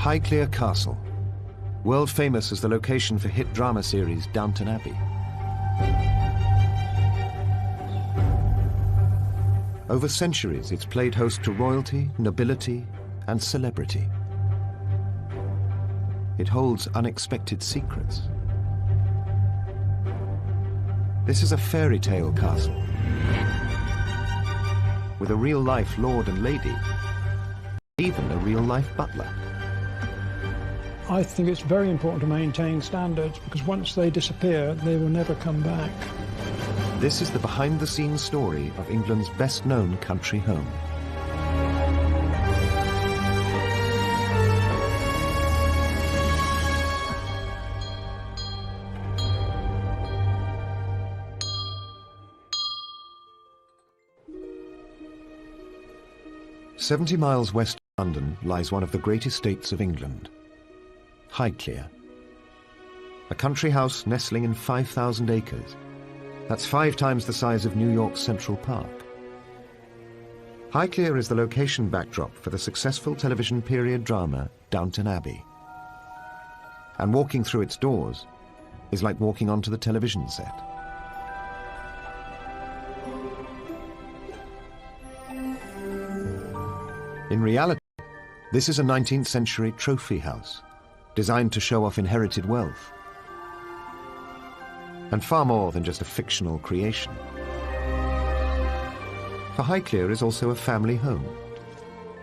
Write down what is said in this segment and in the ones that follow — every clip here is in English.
Highclere Castle, world famous as the location for hit drama series Downton Abbey. Over centuries, it's played host to royalty, nobility, and celebrity. It holds unexpected secrets. This is a fairy tale castle with a real-life lord and lady, even a real-life butler. I think it's very important to maintain standards, because once they disappear, they will never come back. This is the behind-the-scenes story of England's best-known country home. "70 miles west of London lies one of the great estates of England, Highclere. A country house nestling in 5,000 acres. That's 5 times the size of New York's Central Park. Highclere is the location backdrop for the successful television period drama Downton Abbey. And walking through its doors is like walking onto the television set. In reality, this is a 19th century trophy house, designed to show off inherited wealth. And far more than just a fictional creation. For Highclere is also a family home,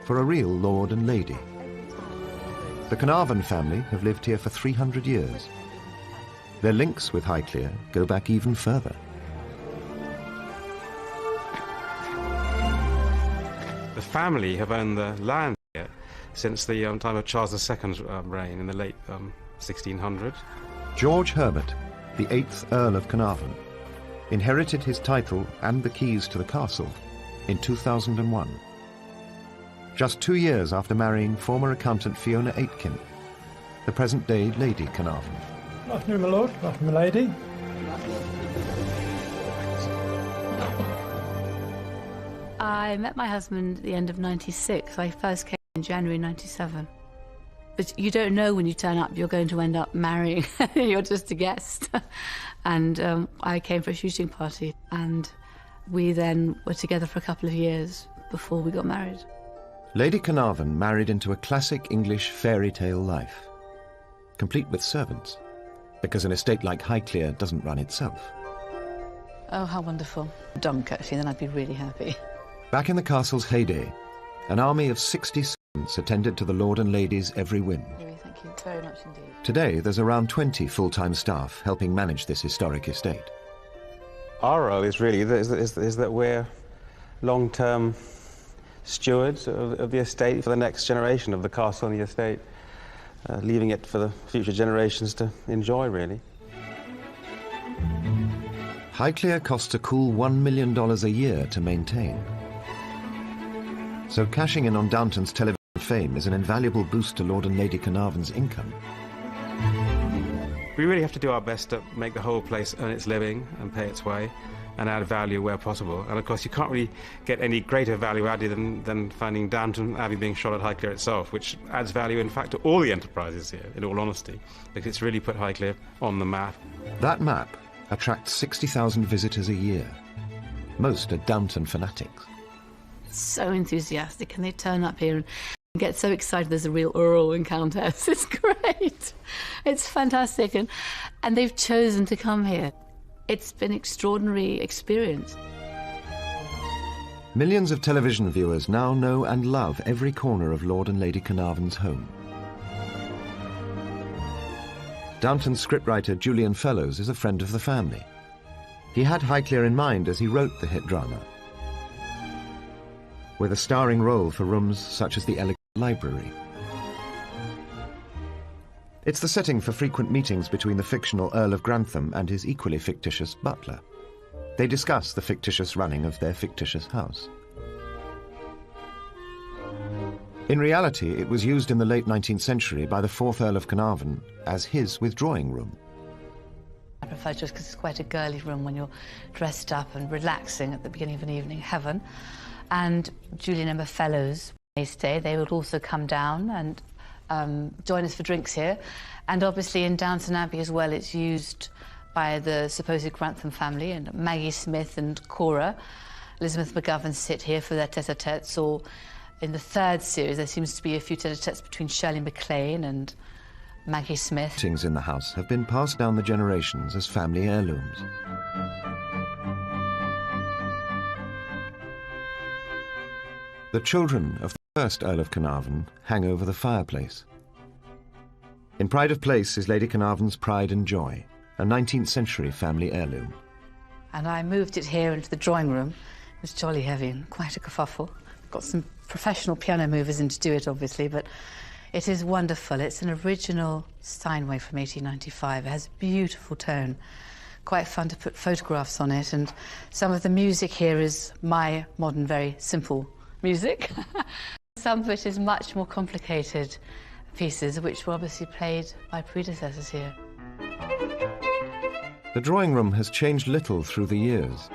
for a real lord and lady. The Carnarvon family have lived here for 300 years. Their links with Highclere go back even further. The family have owned the land here since the time of Charles II's reign in the late 1600s. George Herbert, the 8th Earl of Carnarvon, inherited his title and the keys to the castle in 2001. Just 2 years after marrying former accountant Fiona Aitken, the present-day Lady Carnarvon. Good afternoon, my lord. Good afternoon, my lady. I met my husband at the end of '96. I first came in January '97. But you don't know when you turn up you're going to end up marrying. You're just a guest. And I came for a shooting party, and we then were together for a couple of years before we got married. Lady Carnarvon married into a classic English fairy tale life, complete with servants, because an estate like Highclere doesn't run itself. Oh, how wonderful. Dunk, actually, then I'd be really happy. Back in the castle's heyday, an army of 60 servants attended to the lord and lady's every whim. Thank you very much indeed. Today, there's around 20 full-time staff helping manage this historic estate. Our role is really is that we're long-term stewards of the estate for the next generation of the castle and the estate, leaving it for the future generations to enjoy, really. Highclere costs a cool $1 million a year to maintain. So cashing in on Downton's television fame is an invaluable boost to Lord and Lady Carnarvon's income. We really have to do our best to make the whole place earn its living and pay its way and add value where possible. And of course you can't really get any greater value added than finding Downton Abbey being shot at Highclere itself, which adds value in fact to all the enterprises here, in all honesty, because it's really put Highclere on the map. That map attracts 60,000 visitors a year. Most are Downton fanatics. So enthusiastic, and they turn up here and get so excited there's a real Earl and Countess. It's great. It's fantastic, and they've chosen to come here. It's been an extraordinary experience. Millions of television viewers now know and love every corner of Lord and Lady Carnarvon's home. Downton's scriptwriter Julian Fellowes is a friend of the family. He had Highclere in mind as he wrote the hit drama, with a starring role for rooms such as the elegant library. It's the setting for frequent meetings between the fictional Earl of Grantham and his equally fictitious butler. They discuss the fictitious running of their fictitious house. In reality, it was used in the late 19th century by the 4th Earl of Carnarvon as his withdrawing room. I prefer just because it's quite a girly room when you're dressed up and relaxing at the beginning of an evening. Heaven. And Julian and Fellowes, they would also come down and join us for drinks here. And obviously in Downton Abbey as well, it's used by the supposed Grantham family, and Maggie Smith and Cora, Elizabeth McGovern sit here for their tete-a-tetes, or in the third series there seems to be a few tete-a-tetes between Shirley MacLaine and Maggie Smith. Things in the house have been passed down the generations as family heirlooms. The children of the first Earl of Carnarvon hang over the fireplace. In Pride of Place is Lady Carnarvon's Pride and Joy, a 19th century family heirloom. And I moved it here into the drawing room. It was jolly heavy and quite a kerfuffle. Got some professional piano movers in to do it, obviously, but it is wonderful. It's an original Steinway from 1895. It has a beautiful tone. Quite fun to put photographs on it, and some of the music here is my modern, very simple music. Some of it is much more complicated pieces, which were obviously played by predecessors here. The drawing room has changed little through the years.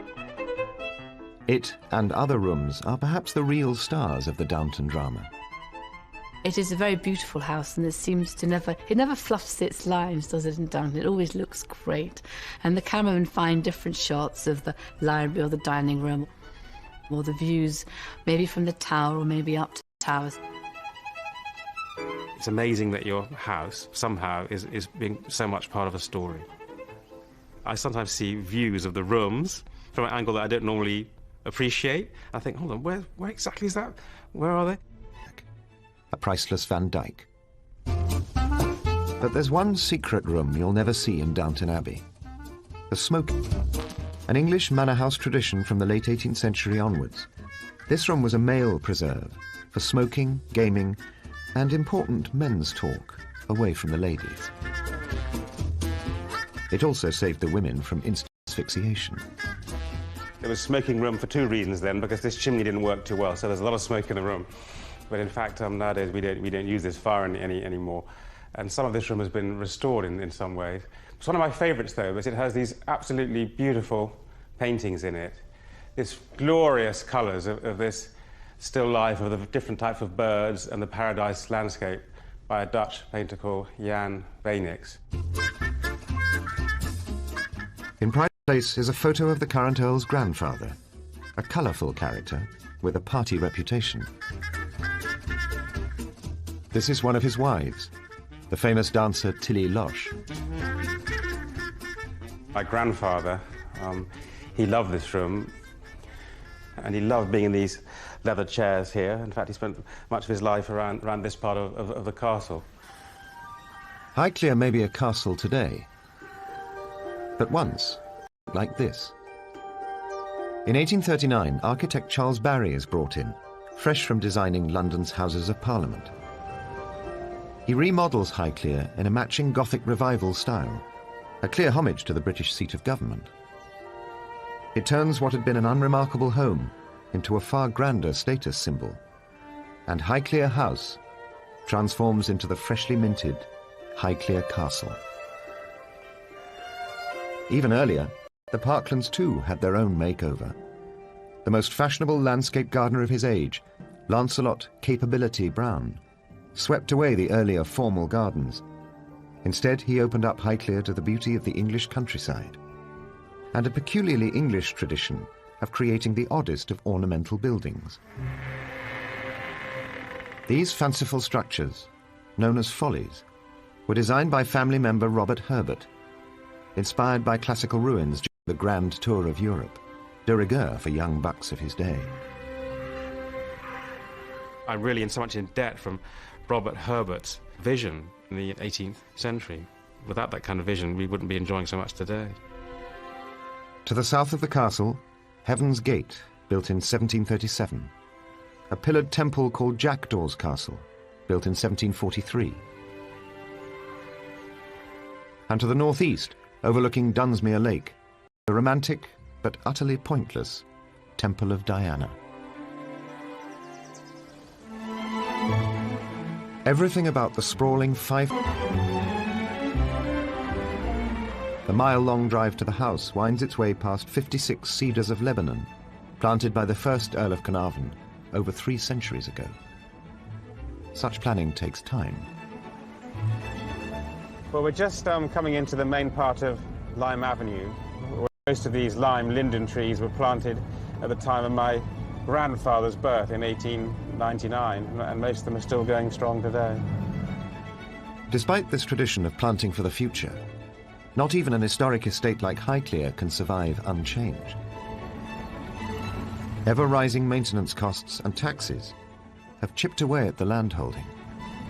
It and other rooms are perhaps the real stars of the Downton drama. It is a very beautiful house, and it seems to never fluffs its lines, does it, in Downton? It always looks great. And the cameramen find different shots of the library or the dining room, or the views, maybe from the tower or maybe up to the towers. It's amazing that your house somehow is being so much part of a story. I sometimes see views of the rooms from an angle that I don't normally appreciate. I think, hold on, where exactly is that? Where are they? A priceless Van Dyck. But there's one secret room you'll never see in Downton Abbey. The smoking. An English manor house tradition from the late 18th century onwards. This room was a male preserve for smoking, gaming, and important men's talk away from the ladies. It also saved the women from instant asphyxiation. It was smoking room for two reasons then, because this chimney didn't work too well, so there's a lot of smoke in the room. But in fact, nowadays we don't use this fire anymore. And some of this room has been restored in some ways. It's one of my favourites, though, is it has these absolutely beautiful paintings in it. This glorious colours of this still life of the different types of birds and the paradise landscape by a Dutch painter called Jan Weenix. In Pride Place is a photo of the current Earl's grandfather, a colourful character with a party reputation. This is one of his wives, the famous dancer Tilly Loche. My grandfather, he loved this room, and he loved being in these leather chairs here. In fact, he spent much of his life around this part of the castle. Highclere may be a castle today, but once, like this. In 1839, architect Charles Barry is brought in, fresh from designing London's Houses of Parliament. He remodels Highclere in a matching Gothic revival style, a clear homage to the British seat of government. It turns what had been an unremarkable home into a far grander status symbol, and Highclere House transforms into the freshly minted Highclere Castle. Even earlier, the Parklands too had their own makeover. The most fashionable landscape gardener of his age, Lancelot Capability Brown, swept away the earlier formal gardens. Instead, he opened up Highclere to the beauty of the English countryside, and a peculiarly English tradition of creating the oddest of ornamental buildings. These fanciful structures, known as follies, were designed by family member Robert Herbert, inspired by classical ruins during the Grand Tour of Europe, de rigueur for young bucks of his day. I'm really in so much in debt from Robert Herbert's vision in the 18th century. Without that kind of vision, we wouldn't be enjoying so much today. To the south of the castle, Heaven's Gate, built in 1737. A pillared temple called Jackdaw's Castle, built in 1743. And to the northeast, overlooking Dunsmuir Lake, the romantic but utterly pointless Temple of Diana. Everything about the sprawling The mile-long drive to the house winds its way past 56 cedars of Lebanon, planted by the first Earl of Carnarvon over 3 centuries ago. Such planning takes time. Well, we're just coming into the main part of Lime Avenue, where most of these lime linden trees were planted at the time of my grandfather's birth in 1899, and most of them are still going strong today. Despite this tradition of planting for the future, not even an historic estate like Highclere can survive unchanged. Ever-rising maintenance costs and taxes have chipped away at the landholding.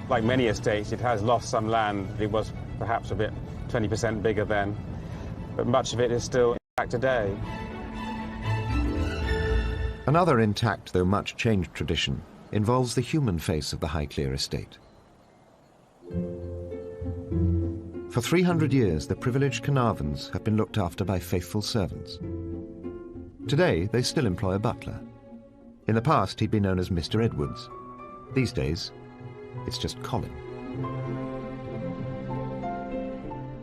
Like many estates, it has lost some land. It was perhaps a bit 20% bigger then, but much of it is still intact today. Another intact, though much changed tradition involves the human face of the Highclere estate. For 300 years, the privileged Carnarvons have been looked after by faithful servants. Today, they still employ a butler. In the past, he'd been known as Mr. Edwards. These days, it's just Colin.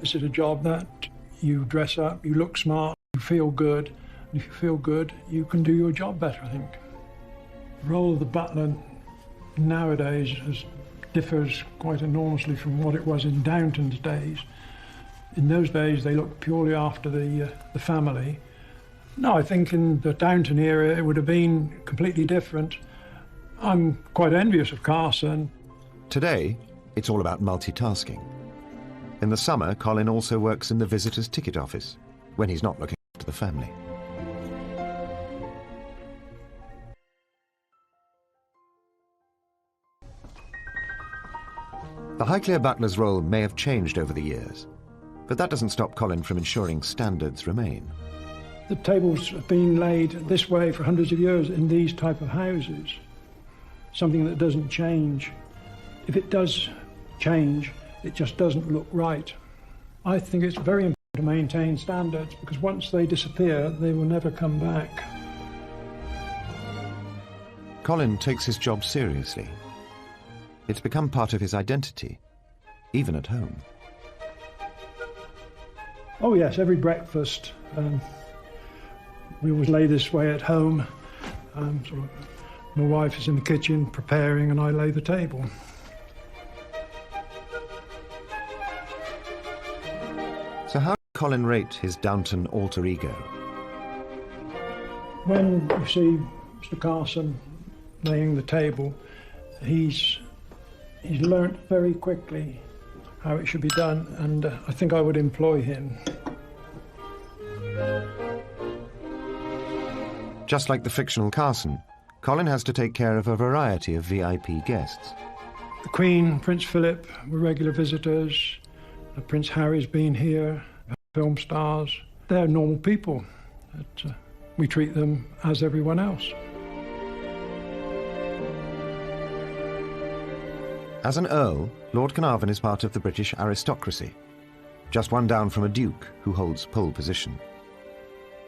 This is a job that you dress up, you look smart, you feel good. And if you feel good, you can do your job better, I think. The role of the butler nowadays differs quite enormously from what it was in Downton's days. In those days, they looked purely after the family. No, I think in the Downton era, it would have been completely different. I'm quite envious of Carson. Today, it's all about multitasking. In the summer, Colin also works in the visitors' ticket office, when he's not looking after the family. The Highclere butler's role may have changed over the years, but that doesn't stop Colin from ensuring standards remain. The tables have been laid this way for hundreds of years in these type of houses, something that doesn't change. If it does change, it just doesn't look right. I think it's very important to maintain standards, because once they disappear, they will never come back. Colin takes his job seriously. It's become part of his identity, even at home. Oh yes, every breakfast. We always lay this way at home. My wife is in the kitchen preparing and I lay the table. So how did Colin rate his Downton alter ego? When you see Mr. Carson laying the table, he's learnt very quickly how it should be done, and I think I would employ him. Just like the fictional Carson, Colin has to take care of a variety of VIP guests. The Queen, Prince Philip were regular visitors. Prince Harry's been here, film stars. They're normal people. We treat them as everyone else. As an Earl, Lord Carnarvon is part of the British aristocracy, just one down from a Duke who holds pole position.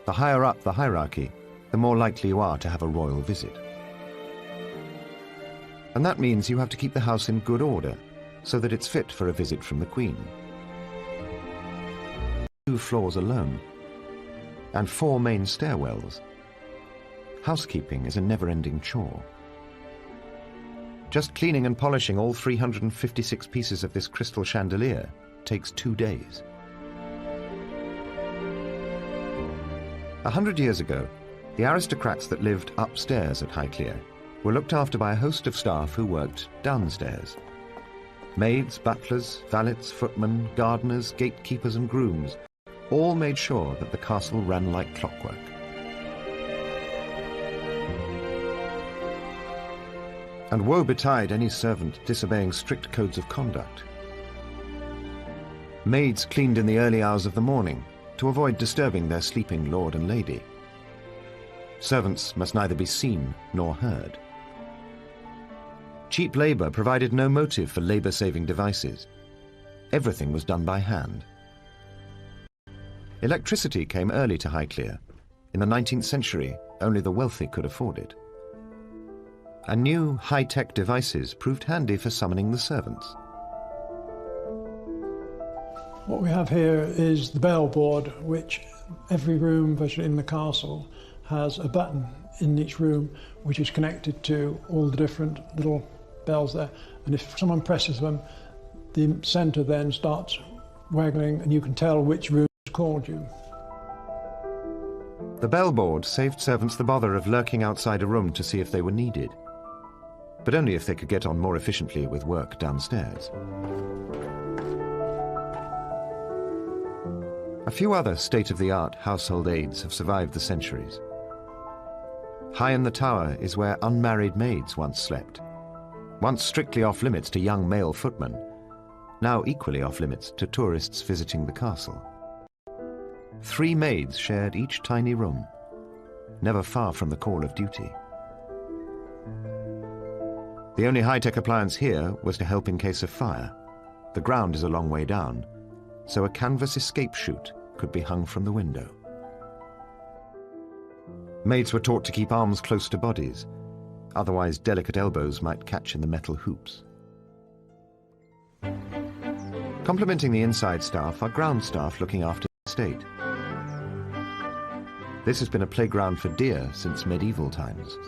The higher up the hierarchy, the more likely you are to have a royal visit. And that means you have to keep the house in good order, so that it's fit for a visit from the Queen. 2 floors alone, and 4 main stairwells. Housekeeping is a never-ending chore. Just cleaning and polishing all 356 pieces of this crystal chandelier takes 2 days. 100 years ago, the aristocrats that lived upstairs at Highclere were looked after by a host of staff who worked downstairs. Maids, butlers, valets, footmen, gardeners, gatekeepers and grooms all made sure that the castle ran like clockwork. And woe betide any servant disobeying strict codes of conduct. Maids cleaned in the early hours of the morning to avoid disturbing their sleeping lord and lady. Servants must neither be seen nor heard. Cheap labour provided no motive for labour-saving devices. Everything was done by hand. Electricity came early to Highclere. In the 19th century, only the wealthy could afford it. And new high-tech devices proved handy for summoning the servants. What we have here is the bell board, which every room virtually in the castle has a button in each room which is connected to all the different little bells there. And if someone presses them, the centre then starts waggling, and you can tell which room called you. The bellboard saved servants the bother of lurking outside a room to see if they were needed, but only if they could get on more efficiently with work downstairs. A few other state-of-the-art household aids have survived the centuries. High in the tower is where unmarried maids once slept, once strictly off-limits to young male footmen, now equally off-limits to tourists visiting the castle. 3 maids shared each tiny room, never far from the call of duty. The only high-tech appliance here was to help in case of fire. The ground is a long way down, so a canvas escape chute could be hung from the window. Maids were taught to keep arms close to bodies, otherwise delicate elbows might catch in the metal hoops. Complementing the inside staff are ground staff looking after the estate. This has been a playground for deer since medieval times.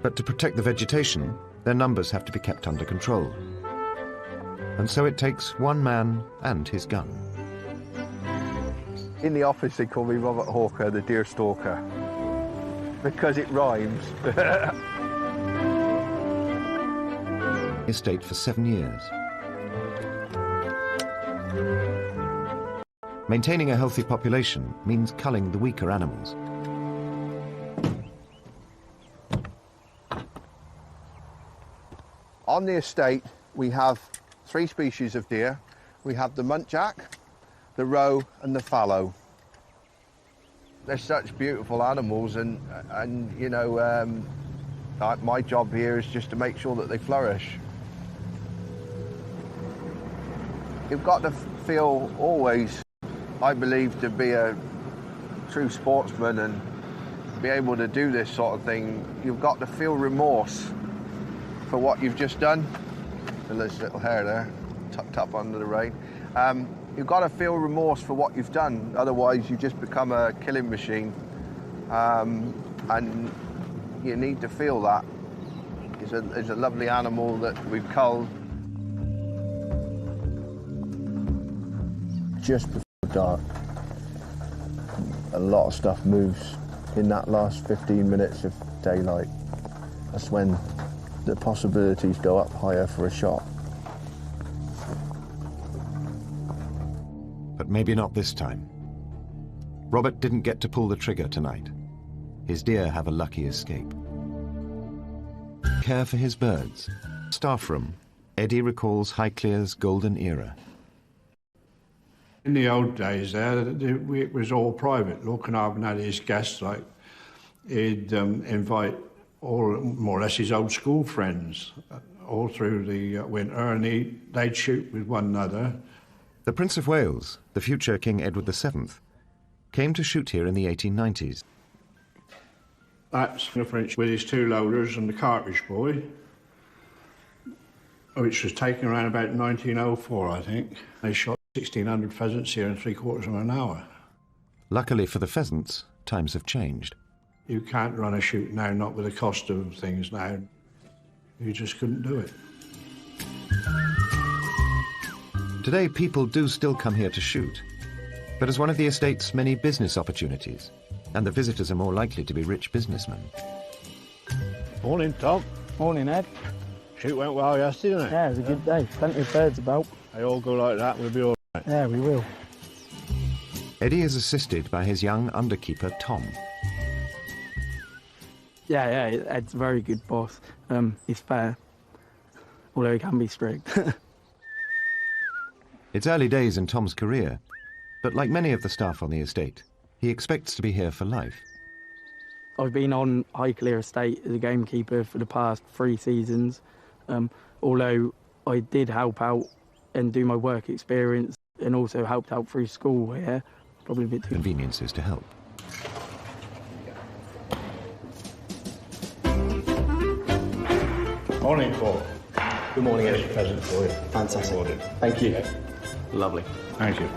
But to protect the vegetation, their numbers have to be kept under control. And so it takes one man and his gun. In the office they call me Robert Hawker, the deer stalker, because it rhymes. Estate for 7 years. Maintaining a healthy population means culling the weaker animals. On the estate we have 3 species of deer. We have the muntjac, the roe and the fallow. They're such beautiful animals, and you know, my job here is just to make sure that they flourish. You've got to feel always, I believe, to be a true sportsman and be able to do this sort of thing, you've got to feel remorse for what you've just done. There's little hair there, tucked up under the rain. You've got to feel remorse for what you've done, otherwise you just become a killing machine. And you need to feel that. It's a lovely animal that we've culled. Just before dark, a lot of stuff moves in that last 15 minutes of daylight. That's when the possibilities go up higher for a shot. But maybe not this time. Robert didn't get to pull the trigger tonight. His deer have a lucky escape. Care for his birds. Staff room. Eddie recalls Highclere's golden era. In the old days there, it was all private. Lord Carnarvon had his guests, like he'd invite all, more or less, his old school friends all through the winter, and they'd shoot with one another. The Prince of Wales, the future King Edward VII, came to shoot here in the 1890s. That's the French with his 2 loaders and the cartridge boy, which was taken around about 1904, I think. They shot 1,600 pheasants here in 3/4 of an hour. Luckily for the pheasants, times have changed. You can't run a shoot now, not with the cost of things now. You just couldn't do it. Today, people do still come here to shoot, but as one of the estate's many business opportunities, and the visitors are more likely to be rich businessmen. Morning, Tom. Morning, Ed. Shoot went well yesterday, didn't it? Yeah, it was a good day. Plenty of birds about. They all go like that, we'll be all right. Yeah, we will. Eddie is assisted by his young underkeeper, Tom. Yeah, Ed's a very good boss. He's fair, although he can be strict. It's early days in Tom's career, but like many of the staff on the estate, he expects to be here for life. I've been on Highclere Estate as a gamekeeper for the past 3 seasons, although I did help out and do my work experience and also helped out through school here, probably a bit too... Conveniences to help. Morning, Paul. Good morning, Here's Ed. a present for you. Fantastic. Morning. Thank you. Yeah. Lovely. Thank you.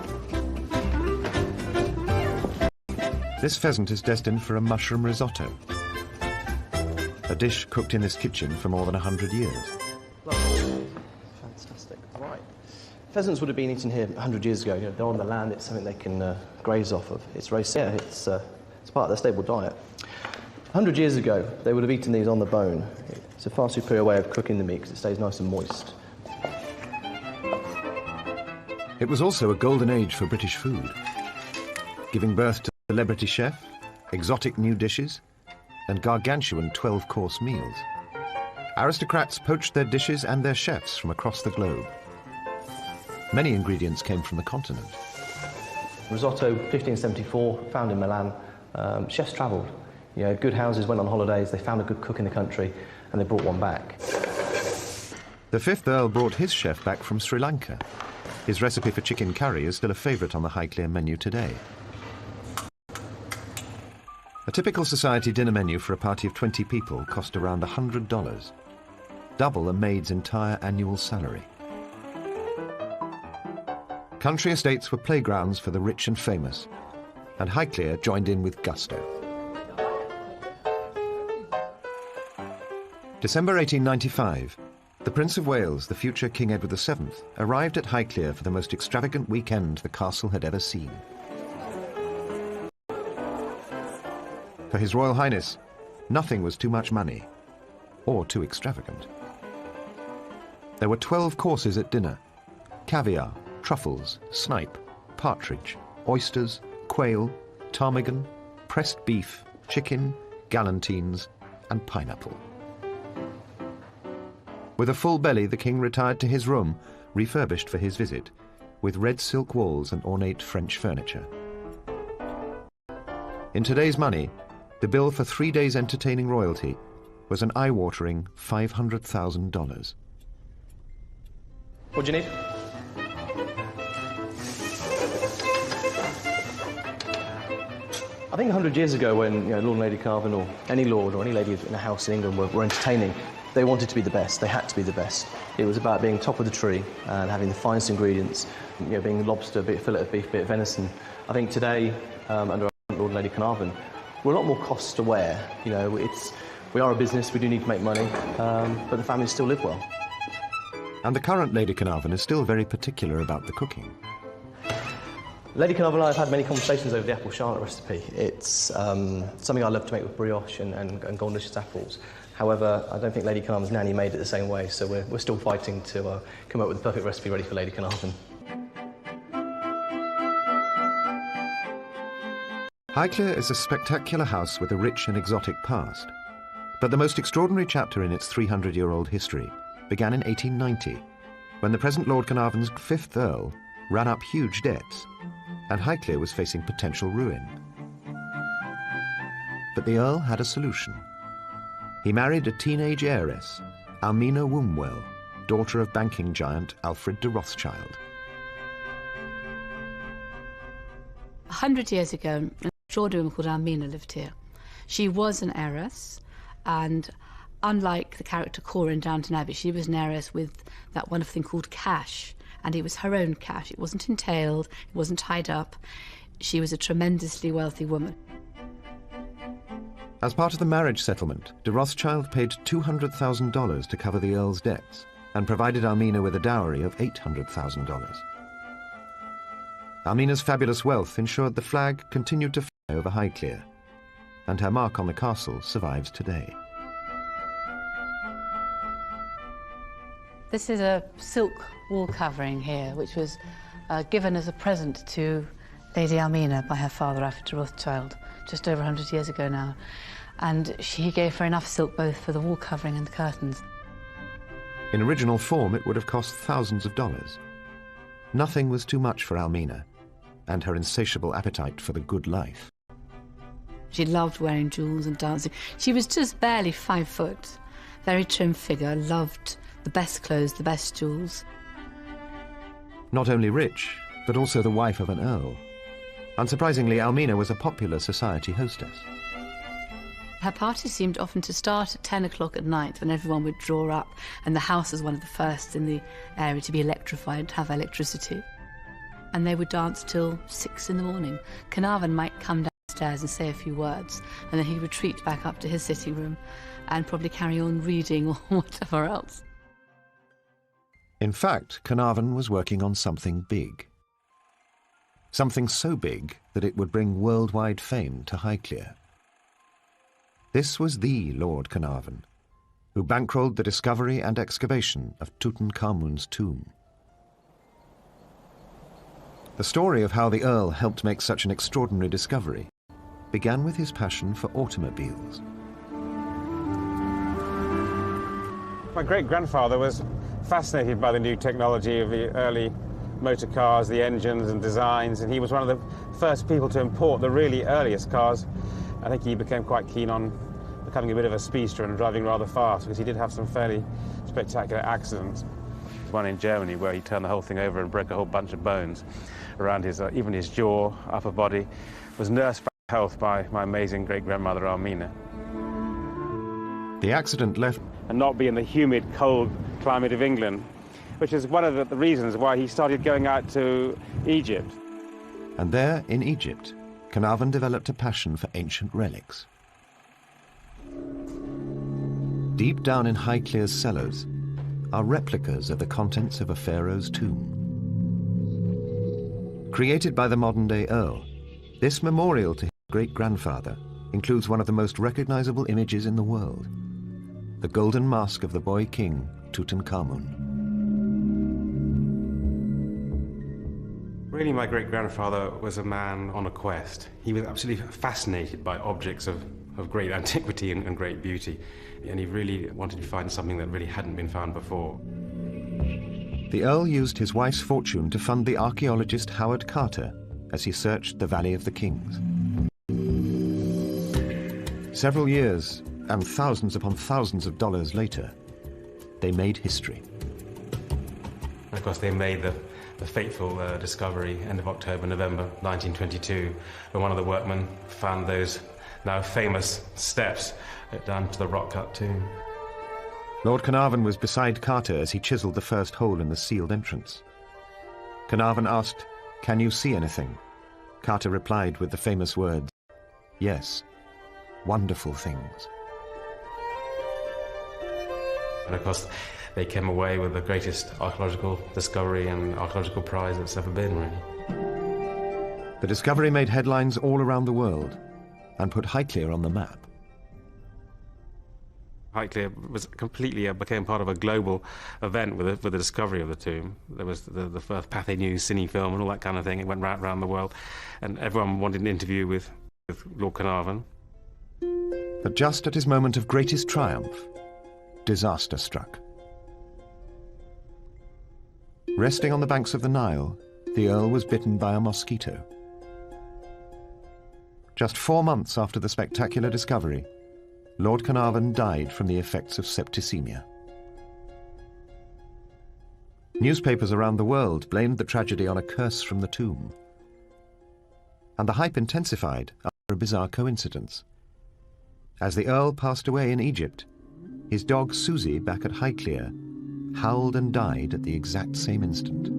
This pheasant is destined for a mushroom risotto, a dish cooked in this kitchen for more than 100 years. Lovely. Fantastic. Right. Pheasants would have been eaten here 100 years ago. You know, they're on the land, it's something they can graze off of. It's roast, yeah, it's part of their stable diet. 100 years ago, they would have eaten these on the bone. It's a far superior way of cooking the meat because it stays nice and moist. It was also a golden age for British food, giving birth to celebrity chef, exotic new dishes, and gargantuan 12-course meals. Aristocrats poached their dishes and their chefs from across the globe. Many ingredients came from the continent. Risotto, 1574, found in Milan. Chefs travelled. You know, good houses went on holidays, they found a good cook in the country, and they brought one back. The 5th Earl brought his chef back from Sri Lanka. His recipe for chicken curry is still a favourite on the Highclere menu today. A typical society dinner menu for a party of 20 people cost around $100, double a maid's entire annual salary. Country estates were playgrounds for the rich and famous, and Highclere joined in with gusto. December 1895, the Prince of Wales, the future King Edward VII, arrived at Highclere for the most extravagant weekend the castle had ever seen. For His Royal Highness, nothing was too much money or too extravagant. There were 12 courses at dinner: caviar, truffles, snipe, partridge, oysters, quail, ptarmigan, pressed beef, chicken, galantines, and pineapple. With a full belly, the king retired to his room, refurbished for his visit, with red silk walls and ornate French furniture. In today's money, the bill for 3 days entertaining royalty was an eye-watering $500,000. What do you need? I think 100 years ago when Lord and Lady Carnarvon, or any lord or any lady in a house in England were entertaining, they wanted to be the best, they had to be the best. It was about being top of the tree and having the finest ingredients, being lobster, be it fillet of beef, be it venison. I think today, under Lord and Lady Carnarvon, we're a lot more cost aware. We are a business, we do need to make money, but the families still live well. And the current Lady Carnarvon is still very particular about the cooking. Lady Carnarvon and I have had many conversations over the apple charlotte recipe. It's something I love to make with brioche and golden delicious apples. However, I don't think Lady Carnarvon's nanny made it the same way, so we're still fighting to come up with the perfect recipe ready for Lady Carnarvon. Highclere is a spectacular house with a rich and exotic past. But the most extraordinary chapter in its 300-year-old history began in 1890, when the present Lord Carnarvon's 5th Earl ran up huge debts, and Highclere was facing potential ruin. But the Earl had a solution. He married a teenage heiress, Almina Wombwell, daughter of banking giant Alfred de Rothschild. 100 years ago, an extraordinary woman called Almina lived here. She was an heiress, and unlike the character Cora in Downton Abbey, she was an heiress with that wonderful thing called cash, and it was her own cash. It wasn't entailed, it wasn't tied up. She was a tremendously wealthy woman. As part of the marriage settlement, de Rothschild paid $200,000 to cover the Earl's debts and provided Almina with a dowry of $800,000. Almina's fabulous wealth ensured the flag continued to fly over Highclere, and her mark on the castle survives today. This is a silk wall covering here, which was given as a present to Lady Almina by her father, Alfred de Rothschild, just over 100 years ago now. And he gave her enough silk both for the wall covering and the curtains. In original form, it would have cost thousands of dollars. Nothing was too much for Almina and her insatiable appetite for the good life. She loved wearing jewels and dancing. She was just barely 5 foot, very trim figure, loved the best clothes, the best jewels. Not only rich, but also the wife of an earl. Unsurprisingly, Almina was a popular society hostess. Her parties seemed often to start at 10 o'clock at night when everyone would draw up, and the house was one of the first in the area to be electrified, to have electricity. And they would dance till 6 in the morning. Carnarvon might come downstairs and say a few words, and then he'd retreat back up to his sitting room and probably carry on reading or whatever else. In fact, Carnarvon was working on something big. Something so big that it would bring worldwide fame to Highclere. This was the Lord Carnarvon, who bankrolled the discovery and excavation of Tutankhamun's tomb. The story of how the Earl helped make such an extraordinary discovery began with his passion for automobiles. My great-grandfather was fascinated by the new technology of the early motor cars, the engines and designs, and he was one of the first people to import the really earliest cars. I think he became quite keen on becoming a bit of a speedster and driving rather fast, because he did have some fairly spectacular accidents. One in Germany where he turned the whole thing over and broke a whole bunch of bones around his, even his jaw, upper body, was nursed back to health by my amazing great-grandmother Armina. The accident left... And not be in the humid, cold climate of England, which is one of the reasons why he started going out to Egypt. And there, in Egypt, Carnarvon developed a passion for ancient relics. Deep down in Highclere's cellars are replicas of the contents of a pharaoh's tomb. Created by the modern-day Earl, this memorial to his great-grandfather includes one of the most recognizable images in the world, the golden mask of the boy king, Tutankhamun. Really, my great-grandfather was a man on a quest. He was absolutely fascinated by objects of great antiquity and great beauty, and he really wanted to find something that really hadn't been found before. The Earl used his wife's fortune to fund the archaeologist Howard Carter as he searched the Valley of the Kings. Several years and thousands upon thousands of dollars later, they made history. Of course, they made the fateful discovery end of October, November 1922, when one of the workmen found those now famous steps down to the rock-cut tomb. Lord Carnarvon was beside Carter as he chiseled the first hole in the sealed entrance. Carnarvon asked, "Can you see anything?" Carter replied with the famous words, "Yes, wonderful things." And of course, they came away with the greatest archaeological discovery and archaeological prize that's ever been, really. The discovery made headlines all around the world and put Highclere on the map. Highclere was completely became part of a global event with the discovery of the tomb. There was the first Pathé News cine film and all that kind of thing. It went right around the world, and everyone wanted an interview with Lord Carnarvon. But just at his moment of greatest triumph, disaster struck. Resting on the banks of the Nile, the Earl was bitten by a mosquito. Just 4 months after the spectacular discovery, Lord Carnarvon died from the effects of septicemia. Newspapers around the world blamed the tragedy on a curse from the tomb. And the hype intensified after a bizarre coincidence. As the Earl passed away in Egypt, his dog Susie, back at Highclere, howled and died at the exact same instant.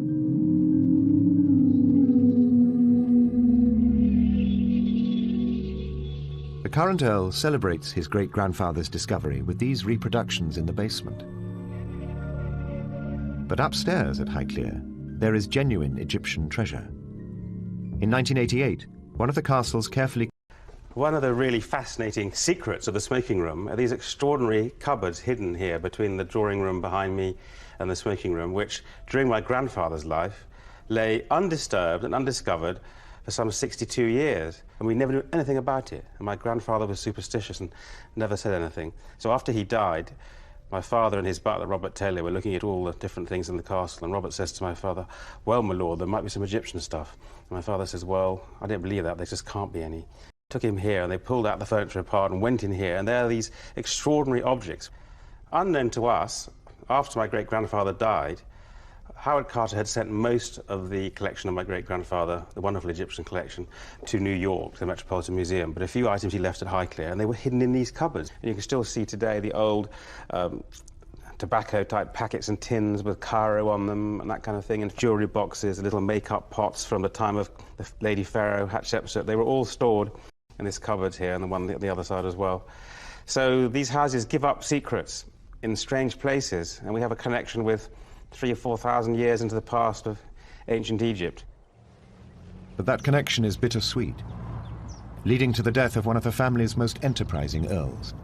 The current Earl celebrates his great-grandfather's discovery with these reproductions in the basement. But upstairs at Highclere, there is genuine Egyptian treasure. In 1988, one of the castle's carefully... One of the really fascinating secrets of the smoking room are these extraordinary cupboards hidden here between the drawing room behind me and the smoking room, which, during my grandfather's life, lay undisturbed and undiscovered for some 62 years, and we never knew anything about it. And my grandfather was superstitious and never said anything. So after he died, my father and his butler, Robert Taylor, were looking at all the different things in the castle, and Robert says to my father, "Well, my lord, there might be some Egyptian stuff." And my father says, "Well, I don't believe that. There just can't be any." Took him here, and they pulled out the furniture apart and went in here, and there are these extraordinary objects. Unknown to us, after my great-grandfather died, Howard Carter had sent most of the collection of my great-grandfather, the wonderful Egyptian collection, to New York, to the Metropolitan Museum, but a few items he left at Highclere, and they were hidden in these cupboards. And you can still see today the old tobacco-type packets and tins with Cairo on them and that kind of thing, and jewellery boxes, little make-up pots from the time of the Lady Pharaoh Hatshepsut. They were all stored in this cupboard here, and the one on the other side as well. So these houses give up secrets in strange places, and we have a connection with 3,000 or 4,000 years into the past of ancient Egypt. But that connection is bittersweet, leading to the death of one of the family's most enterprising earls.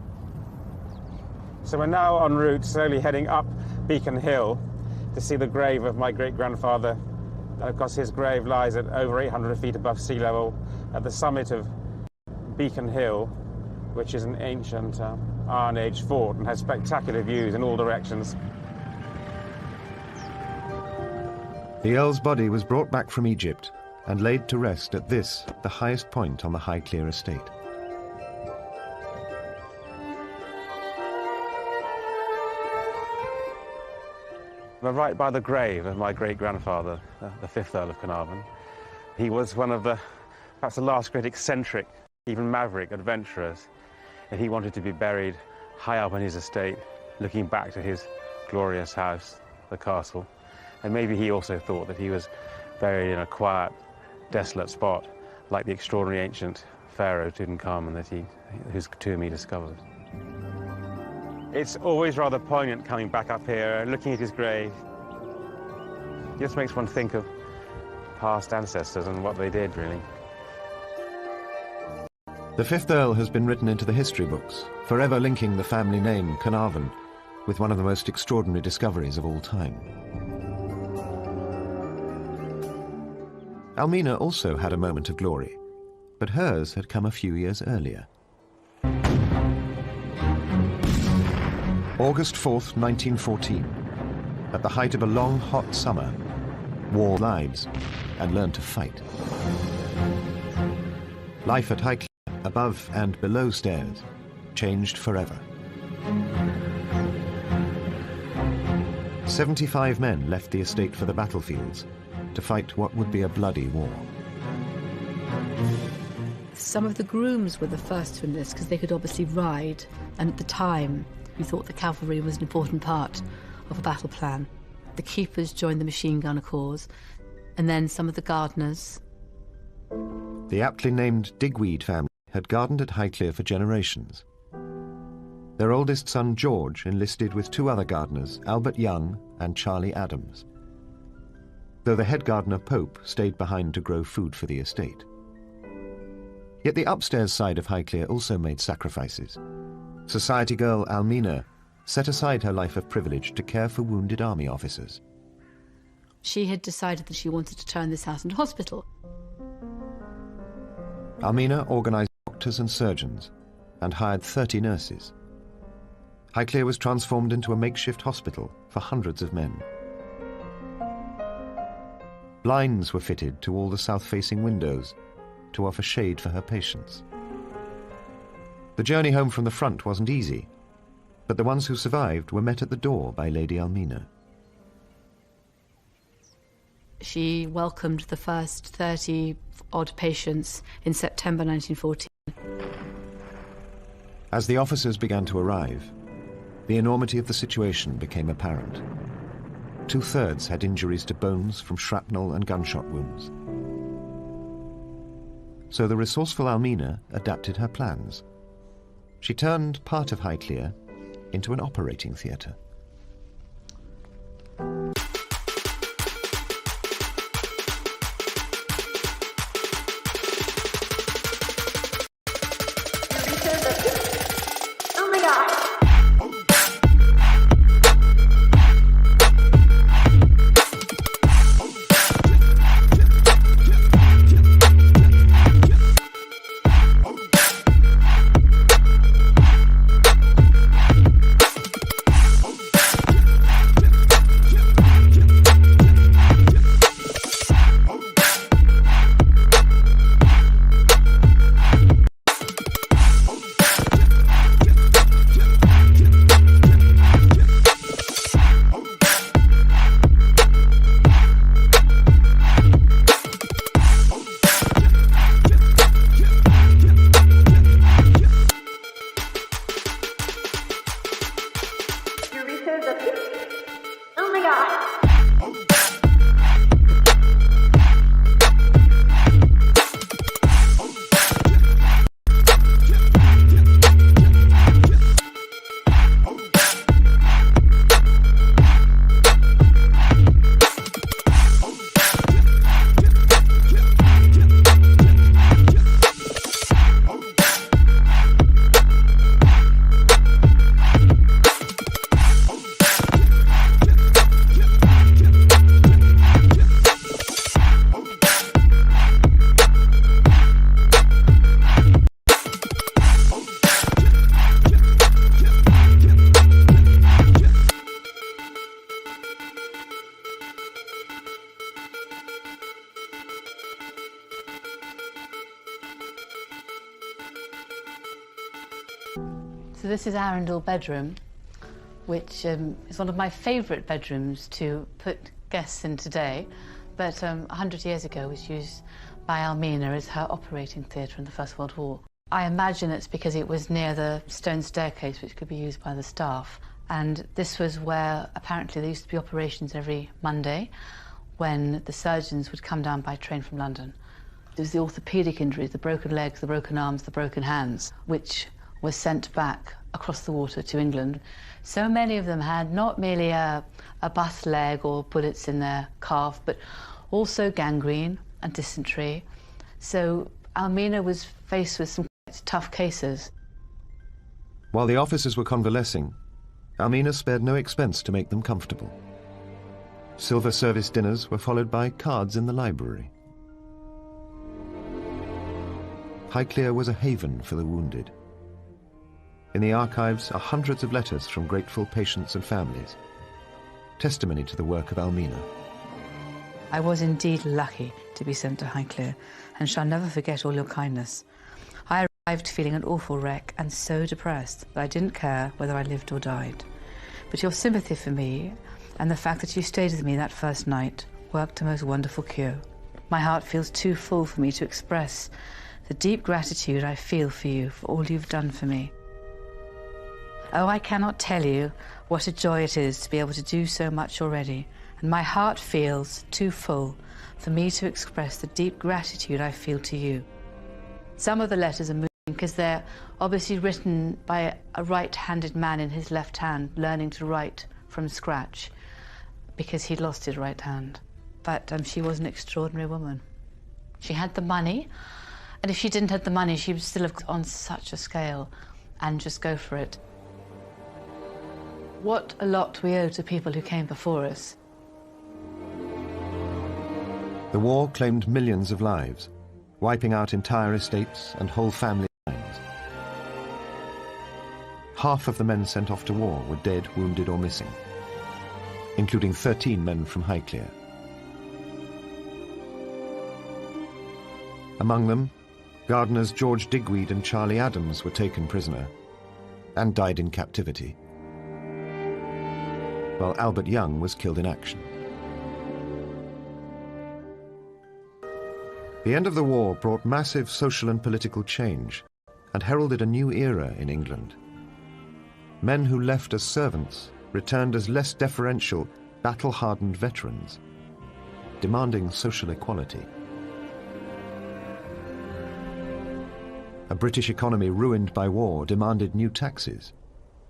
So we're now en route, slowly heading up Beacon Hill to see the grave of my great-grandfather. And of course his grave lies at over 800 feet above sea level at the summit of Beacon Hill, which is an ancient Iron Age fort and has spectacular views in all directions. The earl's body was brought back from Egypt and laid to rest at this, the highest point on the Highclere estate. We're right by the grave of my great-grandfather, the 5th Earl of Carnarvon. He was one of perhaps the last great eccentric, even maverick adventurers. And he wanted to be buried high up on his estate, looking back to his glorious house, the castle. And maybe he also thought that he was buried in a quiet, desolate spot, like the extraordinary ancient pharaoh Tutankhamun whose tomb he discovered. It's always rather poignant coming back up here, looking at his grave. It just makes one think of past ancestors and what they did, really. The 5th Earl has been written into the history books, forever linking the family name Carnarvon with one of the most extraordinary discoveries of all time. Almina also had a moment of glory, but hers had come a few years earlier. August 4th, 1914. At the height of a long, hot summer, war lives and learned to fight. Life at Highclere, above and below stairs, changed forever. 75 men left the estate for the battlefields to fight what would be a bloody war. Some of the grooms were the first to enlist because they could obviously ride, and at the time we thought the cavalry was an important part of a battle plan. The keepers joined the machine gunner corps, and then some of the gardeners. The aptly named Digweed family had gardened at Highclere for generations. Their oldest son George enlisted with 2 other gardeners, Albert Young and Charlie Adams, though the head gardener Pope stayed behind to grow food for the estate. Yet the upstairs side of Highclere also made sacrifices. Society girl Almina set aside her life of privilege to care for wounded army officers. She had decided that she wanted to turn this house into a hospital. Almina organised doctors and surgeons and hired 30 nurses. Highclere was transformed into a makeshift hospital for hundreds of men. Blinds were fitted to all the south-facing windows to offer shade for her patients. The journey home from the front wasn't easy, but the ones who survived were met at the door by Lady Almina. She welcomed the first 30-odd patients in September 1914. As the officers began to arrive, the enormity of the situation became apparent. 2/3 had injuries to bones from shrapnel and gunshot wounds. So the resourceful Almina adapted her plans. She turned part of Highclere into an operating theatre. So this is Arundel bedroom, which is one of my favourite bedrooms to put guests in today, but 100 years ago was used by Almina as her operating theatre in the First World War. I imagine it's because it was near the stone staircase which could be used by the staff, and this was where apparently there used to be operations every Monday when the surgeons would come down by train from London. There was the orthopaedic injuries, the broken legs, the broken arms, the broken hands, which were sent back across the water to England. So many of them had not merely a bust leg or bullets in their calf, but also gangrene and dysentery. So Almina was faced with some quite tough cases. While the officers were convalescing, Almina spared no expense to make them comfortable. Silver service dinners were followed by cards in the library. Highclere was a haven for the wounded. In the archives are hundreds of letters from grateful patients and families, testimony to the work of Almina. I was indeed lucky to be sent to Highclere, and shall never forget all your kindness. I arrived feeling an awful wreck and so depressed that I didn't care whether I lived or died. But your sympathy for me and the fact that you stayed with me that first night worked a most wonderful cure. My heart feels too full for me to express the deep gratitude I feel for you for all you've done for me. Oh, I cannot tell you what a joy it is to be able to do so much already, and my heart feels too full for me to express the deep gratitude I feel to you. Some of the letters are moving because they're obviously written by a right-handed man in his left hand, learning to write from scratch because he'd lost his right hand. But she was an extraordinary woman. She had the money, and if she didn't have the money, she would still have gone on such a scale and just go for it. What a lot we owe to people who came before us. The war claimed millions of lives, wiping out entire estates and whole family lines. Half of the men sent off to war were dead, wounded or missing, including 13 men from Highclere. Among them, gardeners George Digweed and Charlie Adams were taken prisoner and died in captivity, while Albert Young was killed in action. The end of the war brought massive social and political change and heralded a new era in England. Men who left as servants returned as less deferential, battle-hardened veterans, demanding social equality. A British economy ruined by war demanded new taxes,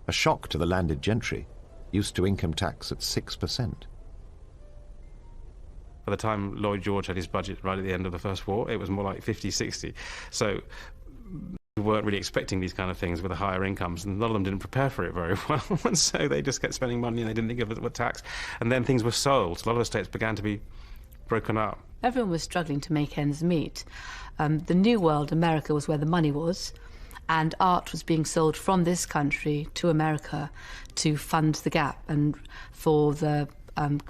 a shock to the landed gentry, used to income tax at 6%. By the time Lloyd George had his budget right at the end of the First War, it was more like 50, 60. So we weren't really expecting these kind of things with the higher incomes, and a lot of them didn't prepare for it very well. And so they just kept spending money and they didn't think of it as tax. And then things were sold. So a lot of estates began to be broken up. Everyone was struggling to make ends meet. The New World, America, was where the money was, and art was being sold from this country to America to fund the gap and for the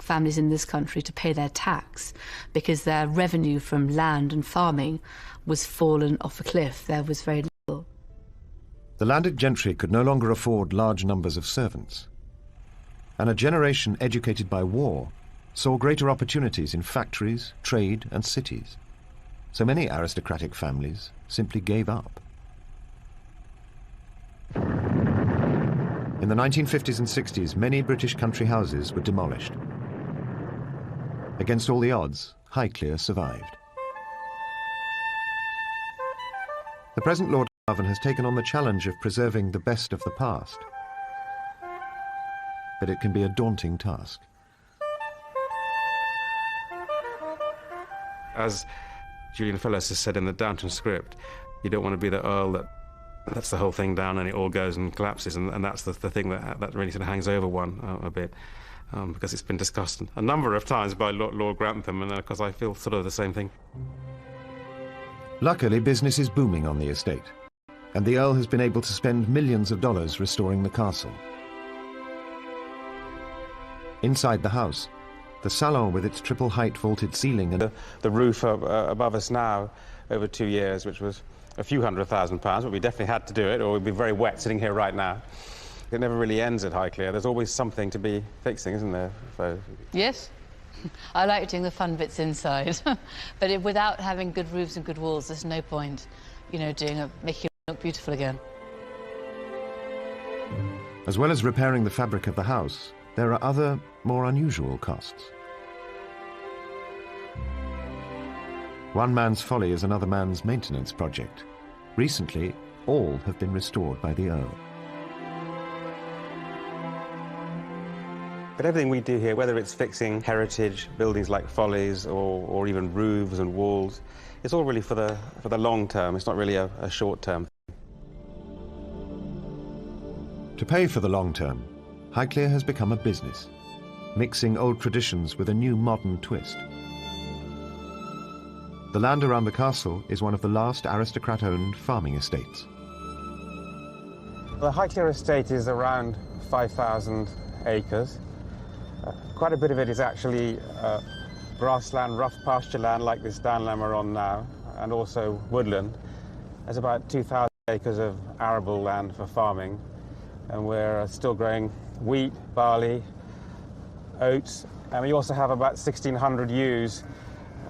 families in this country to pay their tax, because their revenue from land and farming was fallen off a cliff. There was very little. The landed gentry could no longer afford large numbers of servants, and a generation educated by war saw greater opportunities in factories, trade and cities. So many aristocratic families simply gave up. In the 1950s and 60s, many British country houses were demolished. Against all the odds, Highclere survived. The present Lord Carnarvon has taken on the challenge of preserving the best of the past. But it can be a daunting task. As Julian Fellowes has said in the Downton script, you don't want to be the Earl that lets the whole thing down and it all goes and collapses, and that's the thing that really sort of hangs over one a bit, because it's been discussed a number of times by Lord Grantham, and of course I feel sort of the same thing. Luckily, business is booming on the estate, and the Earl has been able to spend millions of dollars restoring the castle. Inside the house, the salon with its triple height vaulted ceiling and the roof above us now over 2 years, which was a few £100,000, but we definitely had to do it, or we'd be very wet sitting here right now. It never really ends at Highclere. There's always something to be fixing, isn't there? So... Yes. I like doing the fun bits inside, but without having good roofs and good walls, there's no point, you know, making it look beautiful again. As well as repairing the fabric of the house, there are other, more unusual costs. One man's folly is another man's maintenance project. Recently, all have been restored by the Earl. But everything we do here, whether it's fixing heritage, buildings like follies, or even roofs and walls, it's all really for the long term. It's not really a short term. To pay for the long term, Highclere has become a business, mixing old traditions with a new modern twist. The land around the castle is one of the last aristocrat-owned farming estates. The Highclere estate is around 5,000 acres. Quite a bit of it is actually grassland, rough pasture land like this downland we're on now, and also woodland. There's about 2,000 acres of arable land for farming, and we're still growing wheat, barley, oats, and we also have about 1,600 ewes,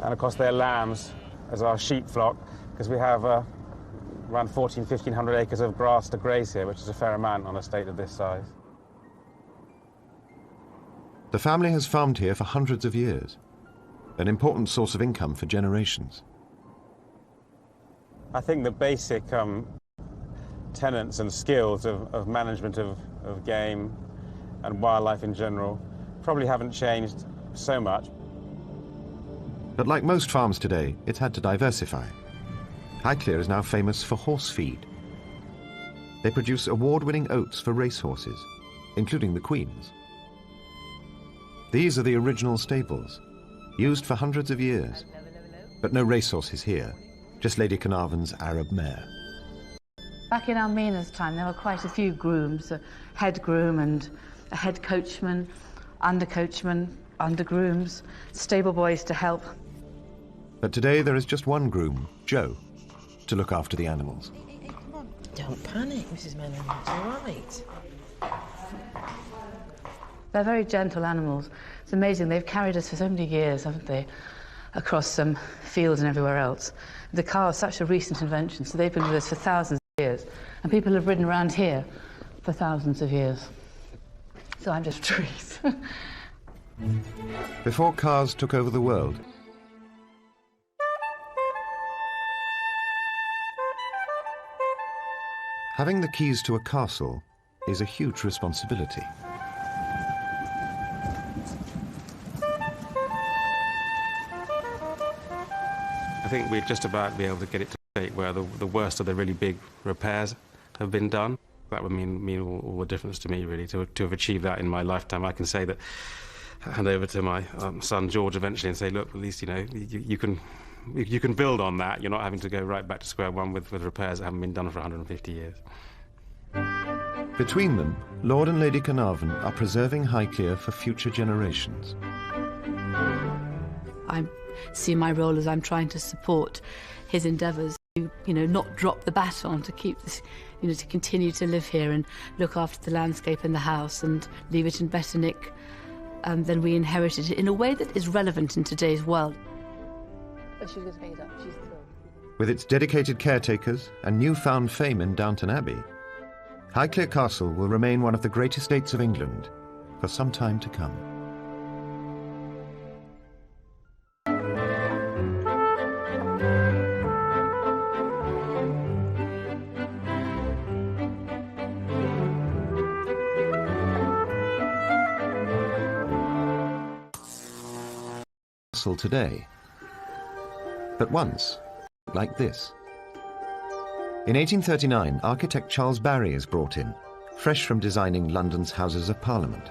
and of course they're lambs as our sheep flock, because we have around 1,500 acres of grass to graze here, which is a fair amount on an estate of this size. The family has farmed here for hundreds of years, an important source of income for generations. I think the basic tenets and skills of management of game and wildlife in general probably haven't changed so much. But like most farms today, it's had to diversify. Highclere is now famous for horse feed. They produce award-winning oats for racehorses, including the Queen's. These are the original stables, used for hundreds of years. But no racehorses here, just Lady Carnarvon's Arab mare. Back in Almina's time, there were quite a few grooms, a head groom and a head coachman, under grooms, stable boys to help. But today there is just one groom, Joe, to look after the animals. Don't panic, Mrs. Meghan, it's all right. They're very gentle animals. It's amazing, they've carried us for so many years, haven't they, across some fields and everywhere else. The car is such a recent invention, so they've been with us for thousands of years, and people have ridden around here for thousands of years. So I'm just trees. Before cars took over the world, having the keys to a castle is a huge responsibility. I think we'd just about be able to get it to a state where the worst of the really big repairs have been done. That would mean all the difference to me, really, to have achieved that in my lifetime. I can say that, hand over to my son George eventually and say, look, at least, you know, you can build on that. You're not having to go right back to square one with repairs that haven't been done for 150 years. Between them, Lord and Lady Carnarvon are preserving Highclere for future generations. I see my role as I'm trying to support his endeavours to, you know, not drop the baton, to keep this, you know, to continue to live here and look after the landscape and the house and leave it in better nick than we inherited it, in a way that is relevant in today's world. Oh, she's going to pick it up. She's thrilled. With its dedicated caretakers and newfound fame in Downton Abbey, Highclere Castle will remain one of the great estates of England for some time to come. Today, but once like this. In 1839, architect Charles Barry is brought in, fresh from designing London's Houses of Parliament.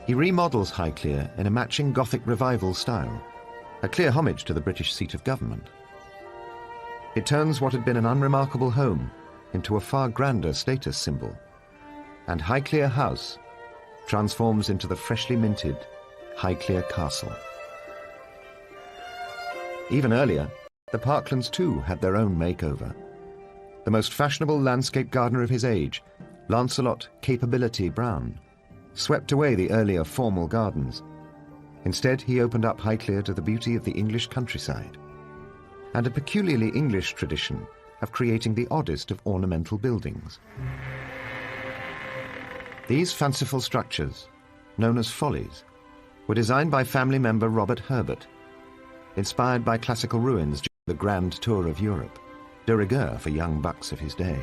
He remodels Highclere in a matching Gothic revival style, a clear homage to the British seat of government. It turns what had been an unremarkable home into a far grander status symbol, and Highclere House transforms into the freshly minted Highclere Castle. Even earlier, The Parklands too had their own makeover. The most fashionable landscape gardener of his age, Lancelot Capability Brown, swept away the earlier formal gardens. Instead, he opened up Highclere to the beauty of the English countryside, and a peculiarly English tradition of creating the oddest of ornamental buildings. These fanciful structures, known as follies, were designed by family member Robert Herbert, inspired by classical ruins during the Grand Tour of Europe, de rigueur for young bucks of his day.